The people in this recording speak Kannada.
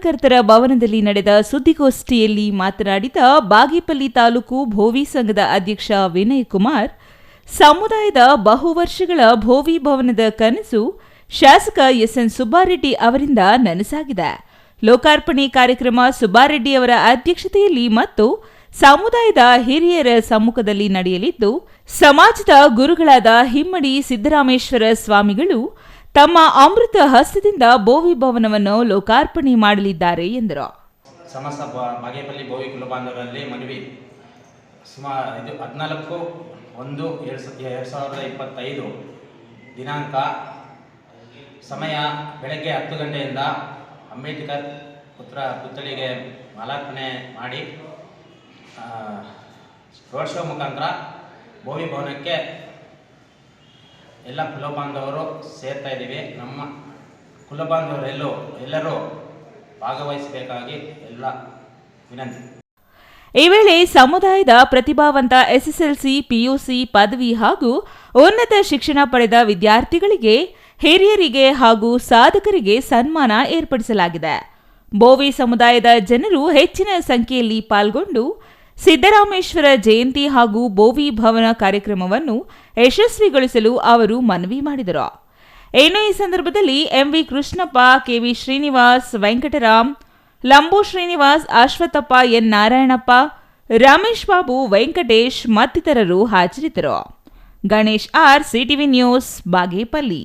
ಕರ್ತರ ಭವನದಲ್ಲಿ ನಡೆದ ಸುದ್ದಿಗೋಷ್ಠಿಯಲ್ಲಿ ಮಾತನಾಡಿದ ಬಾಗೇಪಲ್ಲಿ ತಾಲೂಕು ಭೋವಿ ಸಂಘದ ಅಧ್ಯಕ್ಷ ವಿನಯ್ ಕುಮಾರ್, ಸಮುದಾಯದ ಬಹುವರ್ಷಗಳ ಭೋವಿ ಭವನದ ಕನಸು ಶಾಸಕ ಎಸ್ಎನ್ ಸುಬ್ಬಾರೆಡ್ಡಿ ಅವರಿಂದ ನನಸಾಗಿದೆ. ಲೋಕಾರ್ಪಣೆ ಕಾರ್ಯಕ್ರಮ ಸುಬ್ಬಾರೆಡ್ಡಿ ಅವರ ಅಧ್ಯಕ್ಷತೆಯಲ್ಲಿ ಮತ್ತು ಸಮುದಾಯದ ಹಿರಿಯರ ಸಮ್ಮುಖದಲ್ಲಿ ನಡೆಯಲಿದ್ದು, ಸಮಾಜದ ಗುರುಗಳಾದ ಹಿಮ್ಮಡಿ ಸಿದ್ದರಾಮೇಶ್ವರ ಸ್ವಾಮಿಗಳು ತಮ್ಮ ಅಮೃತ ಹಸ್ತದಿಂದ ಭೋವಿ ಭವನವನ್ನು ಲೋಕಾರ್ಪಣೆ ಮಾಡಲಿದ್ದಾರೆ ಎಂದರು. ಸಮಸ್ತ ಬಾಗೇಪಲ್ಲಿ ಭೋವಿ ಕುಲಬಾಂಧವರಲ್ಲಿ ಮನವಿ. ಇದು 14/1/2025 ದಿನಾಂಕ, ಸಮಯ ಬೆಳಗ್ಗೆ 10 ಗಂಟೆಯಿಂದ ಅಂಬೇಡ್ಕರ್ ಪುತ್ಥಳಿಗೆ ಮಾಲಾರ್ಪಣೆ ಮಾಡಿ ರೋಡ್ ಶೋ ಮುಖಾಂತರ ಭೋವಿ ಭವನಕ್ಕೆ ಎಲ್ಲ ಕುಲಬಾಂಧವರು ಸೇರ್ತಾ ಇದ್ದೀವಿ. ನಮ್ಮ ಕುಲಬಾಂಧವರೆಲ್ಲರೂ ಭಾಗವಹಿಸಬೇಕಾಗಿ ಎಲ್ಲ ವಿನಂತಿ. ಈ ವೇಳೆ ಸಮುದಾಯದ ಪ್ರತಿಭಾವಂತ ಎಸ್ಎಸ್ಎಲ್ಸಿ, ಪಿಯುಸಿ, ಪದವಿ ಹಾಗೂ ಉನ್ನತ ಶಿಕ್ಷಣ ಪಡೆದ ವಿದ್ಯಾರ್ಥಿಗಳಿಗೆ, ಹಿರಿಯರಿಗೆ ಹಾಗೂ ಸಾಧಕರಿಗೆ ಸನ್ಮಾನ ಏರ್ಪಡಿಸಲಾಗಿದೆ. ಭೋವಿ ಸಮುದಾಯದ ಜನರು ಹೆಚ್ಚಿನ ಸಂಖ್ಯೆಯಲ್ಲಿ ಪಾಲ್ಗೊಂಡು ಸಿದ್ದರಾಮೇಶ್ವರ ಜಯಂತಿ ಹಾಗೂ ಭೋವಿ ಭವನ ಕಾರ್ಯಕ್ರಮವನ್ನು ಯಶಸ್ವಿಗೊಳಿಸಲು ಅವರು ಮನವಿ ಮಾಡಿದರು. ಇನ್ನು ಈ ಸಂದರ್ಭದಲ್ಲಿ MV Krishnappa, KV Srinivas, Venkataram, Lambu Srinivas, Ashwathappa, N Narayanappa, Ramesh Babu, Venkatesh ಮತ್ತಿತರರು ಹಾಜರಿದ್ದರು. Ganesh R, CTV news, Bagepalli.